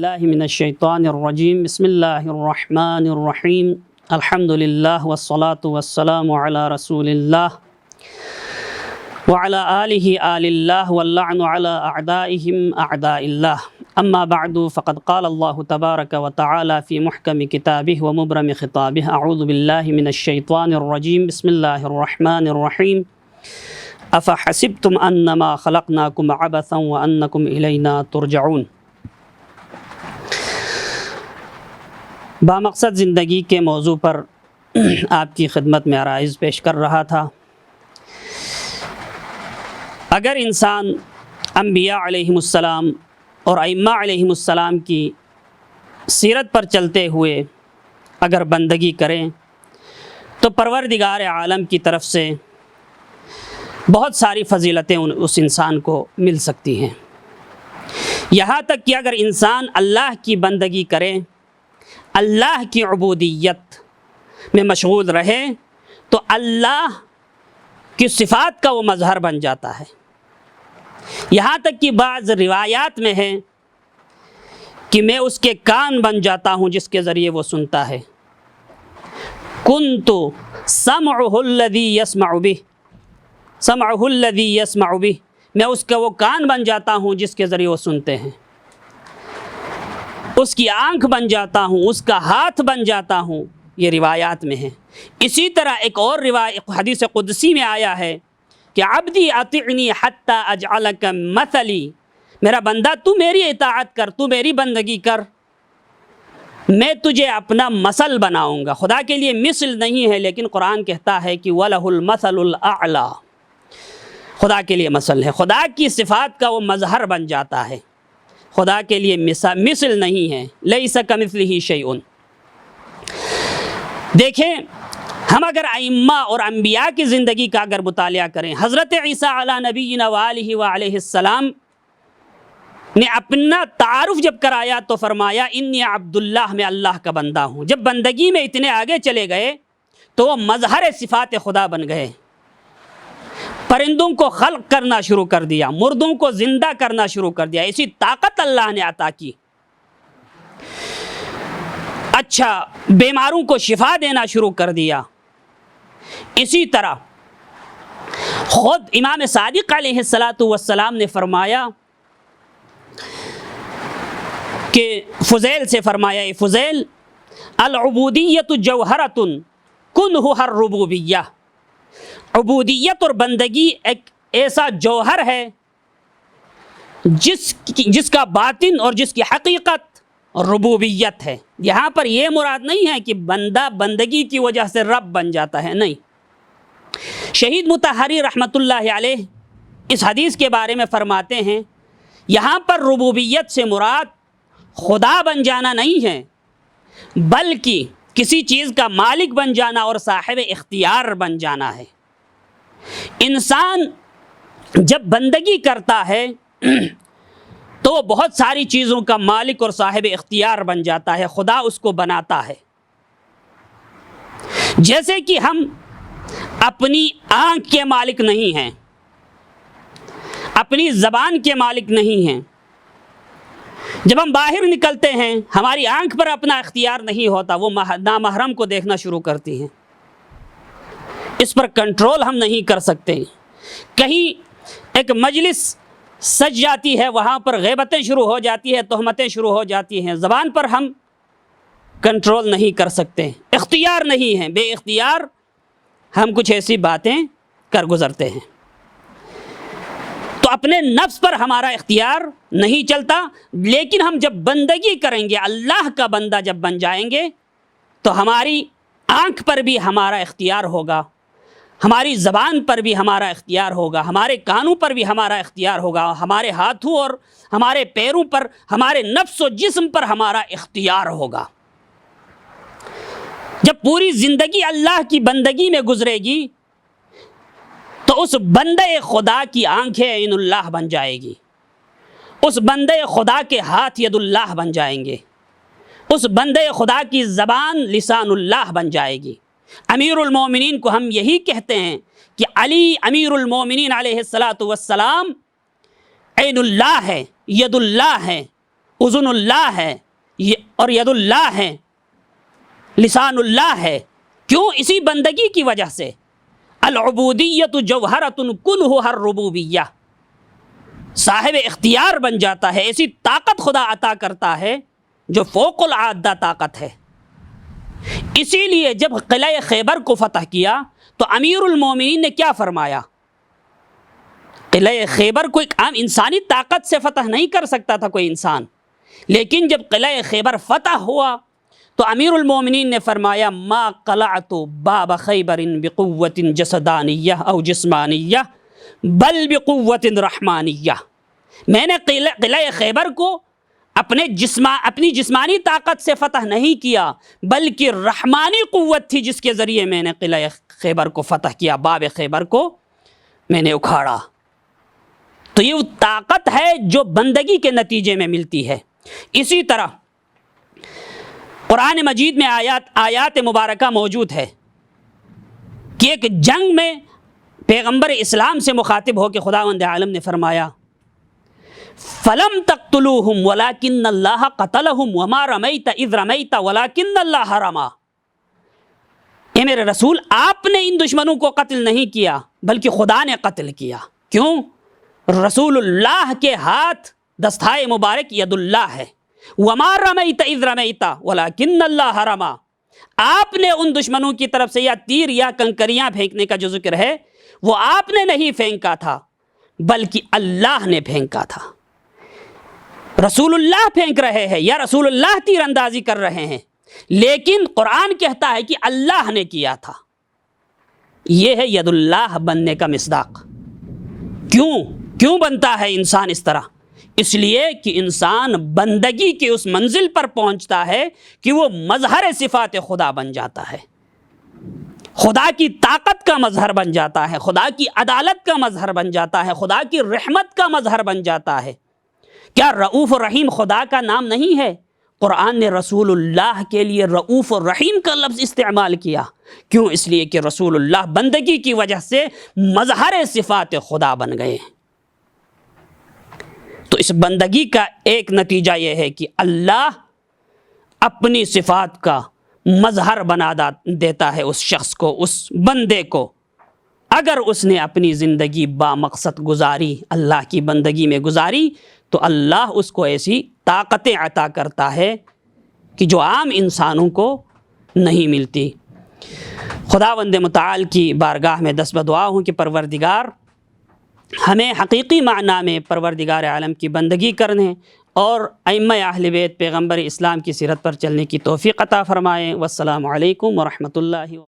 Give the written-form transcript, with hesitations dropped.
باللہ من الشیطان الرجیم بسم اللہ الرحمن الرحیم الحمد للہ والصلاة والسلام علی رسول اللہ وعلى آلہ آل اللہ واللعن علی اعدائہم اعداء اللہ اما بعد فقد قال اللہ تبارک وتعالی فی محکم کتابہ ومبرم خطابہ اعوذ باللہ من الشیطان الرجیم بسم اللہ الرحمن الرحیم افحسبتم انما خلقناکم عبثا وانکم الینا ترجعون۔ بامقصد زندگی کے موضوع پر آپ کی خدمت میں عرائض پیش کر رہا تھا۔ اگر انسان انبیاء علیہم السلام اور ائمہ علیہم السلام کی سیرت پر چلتے ہوئے اگر بندگی کریں تو پروردگار عالم کی طرف سے بہت ساری فضیلتیں اس انسان کو مل سکتی ہیں، یہاں تک کہ اگر انسان اللہ کی بندگی کرے، اللہ کی عبودیت میں مشغول رہے تو اللہ کی صفات کا وہ مظہر بن جاتا ہے۔ یہاں تک کہ بعض روایات میں ہے کہ میں اس کے کان بن جاتا ہوں جس کے ذریعے وہ سنتا ہے۔ کنت سمعہ الذی یسمع بہ، سمعہ الذی یسمع بہ، میں اس کا وہ کان بن جاتا ہوں جس کے ذریعے وہ سنتے ہیں، اس کی آنکھ بن جاتا ہوں، اس کا ہاتھ بن جاتا ہوں، یہ روایات میں ہے۔ اسی طرح ایک اور روایت حدیث قدسی میں آیا ہے کہ عبدی اطعنی حتی اجعلک مثلی، میرا بندہ تو میری اطاعت کر، تو میری بندگی کر، میں تجھے اپنا مثل بناؤں گا۔ خدا کے لیے مثل نہیں ہے، لیکن قرآن کہتا ہے کہ وَلَهُ الْمَثَلُ الْأَعْلَى، خدا کے لیے مثل ہے، خدا کی صفات کا وہ مظہر بن جاتا ہے۔ خدا کے لیے مثل نہیں ہے، لیس کمثلہ شیء۔ دیکھیں، ہم اگر ائمہ اور انبیاء کی زندگی کا اگر مطالعہ کریں، حضرت عیسیٰ علی نبینا وآلہ وعلیہ السلام نے اپنا تعارف جب کرایا تو فرمایا انی عبداللہ، میں اللہ کا بندہ ہوں۔ جب بندگی میں اتنے آگے چلے گئے تو وہ مظہر صفات خدا بن گئے، پرندوں کو خلق کرنا شروع کر دیا، مردوں کو زندہ کرنا شروع کر دیا، اسی طاقت اللہ نے عطا کی۔ اچھا، بیماروں کو شفا دینا شروع کر دیا۔ اسی طرح خود امام صادق علیہ السلام نے فرمایا کہ فضیل سے فرمایا، اے فضیل، العبودیت جوہرۃ کنہا الربوبیہ، عبودیت اور بندگی ایک ایسا جوہر ہے جس کا باطن اور جس کی حقیقت ربوبیت ہے۔ یہاں پر یہ مراد نہیں ہے کہ بندہ بندگی کی وجہ سے رب بن جاتا ہے، نہیں۔ شہید مطہری رحمۃ اللہ علیہ اس حدیث کے بارے میں فرماتے ہیں، یہاں پر ربوبیت سے مراد خدا بن جانا نہیں ہے، بلکہ کسی چیز کا مالک بن جانا اور صاحب اختیار بن جانا ہے۔ انسان جب بندگی کرتا ہے تو وہ بہت ساری چیزوں کا مالک اور صاحب اختیار بن جاتا ہے، خدا اس کو بناتا ہے۔ جیسے کہ ہم اپنی آنکھ کے مالک نہیں ہیں، اپنی زبان کے مالک نہیں ہیں۔ جب ہم باہر نکلتے ہیں ہماری آنکھ پر اپنا اختیار نہیں ہوتا، وہ نامحرم کو دیکھنا شروع کرتی ہیں، اس پر کنٹرول ہم نہیں کر سکتے۔ کہیں ایک مجلس سج جاتی ہے، وہاں پر غیبتیں شروع ہو جاتی ہیں، تہمتیں شروع ہو جاتی ہیں، زبان پر ہم کنٹرول نہیں کر سکتے، اختیار نہیں ہے، بے اختیار ہم کچھ ایسی باتیں کر گزرتے ہیں۔ تو اپنے نفس پر ہمارا اختیار نہیں چلتا، لیکن ہم جب بندگی کریں گے، اللہ کا بندہ جب بن جائیں گے تو ہماری آنکھ پر بھی ہمارا اختیار ہوگا، ہماری زبان پر بھی ہمارا اختیار ہوگا، ہمارے کانوں پر بھی ہمارا اختیار ہوگا، ہمارے ہاتھوں اور ہمارے پیروں پر، ہمارے نفس و جسم پر ہمارا اختیار ہوگا۔ جب پوری زندگی اللہ کی بندگی میں گزرے گی تو اس بندے خدا کی آنکھیں عین اللہ بن جائے گی، اس بندے خدا کے ہاتھ ید اللہ بن جائیں گے، اس بندے خدا کی زبان لسان اللہ بن جائے گی۔ امیر المومنین کو ہم یہی کہتے ہیں کہ علی امیر المومنین علیہ السلام عین اللہ ہے، ید اللہ ہے، اذن اللہ ہے اور ید اللہ ہے، لسان اللہ ہے۔ کیوں؟ اسی بندگی کی وجہ سے۔ العبودیت جوہرۃ کنھها الربوبیہ، صاحب اختیار بن جاتا ہے، ایسی طاقت خدا عطا کرتا ہے جو فوق العادہ طاقت ہے۔ اسی لیے جب قلعہ خیبر کو فتح کیا تو امیر المومنین نے کیا فرمایا؟ قلعہ خیبر کو ایک عام انسانی طاقت سے فتح نہیں کر سکتا تھا کوئی انسان، لیکن جب قلعہ خیبر فتح ہوا تو امیر المومنین نے فرمایا ما قلعت باب خیبر بقوت جسدانیہ او جسمانیہ بل بقوت رحمانیہ، میں نے قلعہ خیبر کو اپنی جسمانی طاقت سے فتح نہیں کیا، بلکہ رحمانی قوت تھی جس کے ذریعے میں نے قلعہ خیبر کو فتح کیا، باب خیبر کو میں نے اکھاڑا۔ تو یہ وہ طاقت ہے جو بندگی کے نتیجے میں ملتی ہے۔ اسی طرح قرآن مجید میں آیات مبارکہ موجود ہے کہ ایک جنگ میں پیغمبر اسلام سے مخاطب ہو کے خداوند عالم نے فرمایا فَلَمْ تَقْتُلُوهُمْ وَلَكِنَّ اللَّهَ قَتَلَهُمْ وَمَا رَمَيْتَ إِذْ رَمَيْتَ وَلَكِنَّ اللَّهَ رَمَى۔ اے میرے رسول، آپ نے ان دشمنوں کو قتل نہیں کیا بلکہ خدا نے قتل کیا۔ کیوں؟ رسول اللہ کے ہاتھ دستائے مبارک ید اللہ ہے۔ وَمَا رَمَيْتَ إِذْ رَمَيْتَ وَلَكِنَّ اللَّهَ رَمَى، آپ نے ان دشمنوں کی طرف سے یا تیر یا کنکریاں پھینکنے کا جو ذکر ہے وہ آپ نے نہیں پھینکا تھا بلکہ اللہ نے پھینکا تھا۔ رسول اللہ پھینک رہے ہیں یا رسول اللہ تیر اندازی کر رہے ہیں، لیکن قرآن کہتا ہے کہ اللہ نے کیا تھا۔ یہ ہے ید اللہ بننے کا مصداق۔ کیوں بنتا ہے انسان اس طرح؟ اس لیے کہ انسان بندگی کی اس منزل پر پہنچتا ہے کہ وہ مظہر صفات خدا بن جاتا ہے، خدا کی طاقت کا مظہر بن جاتا ہے، خدا کی عدالت کا مظہر بن جاتا ہے، خدا کی رحمت کا مظہر بن جاتا ہے۔ کیا رؤوف الرحیم خدا کا نام نہیں ہے؟ قرآن نے رسول اللہ کے لیے رؤوف الرحیم کا لفظ استعمال کیا۔ کیوں؟ اس لیے کہ رسول اللہ بندگی کی وجہ سے مظہر صفات خدا بن گئے۔ تو اس بندگی کا ایک نتیجہ یہ ہے کہ اللہ اپنی صفات کا مظہر بنا دیتا ہے اس شخص کو، اس بندے کو، اگر اس نے اپنی زندگی با مقصد گزاری، اللہ کی بندگی میں گزاری، تو اللہ اس کو ایسی طاقتیں عطا کرتا ہے کہ جو عام انسانوں کو نہیں ملتی۔ خداوند متعال کی بارگاہ میں دست بدعا ہوں کہ پروردگار ہمیں حقیقی معنی میں پروردگار عالم کی بندگی کرنے اور ائمہ اہل بیت پیغمبر اسلام کی سیرت پر چلنے کی توفیق عطا فرمائیں۔ والسلام علیکم ورحمۃ اللہ۔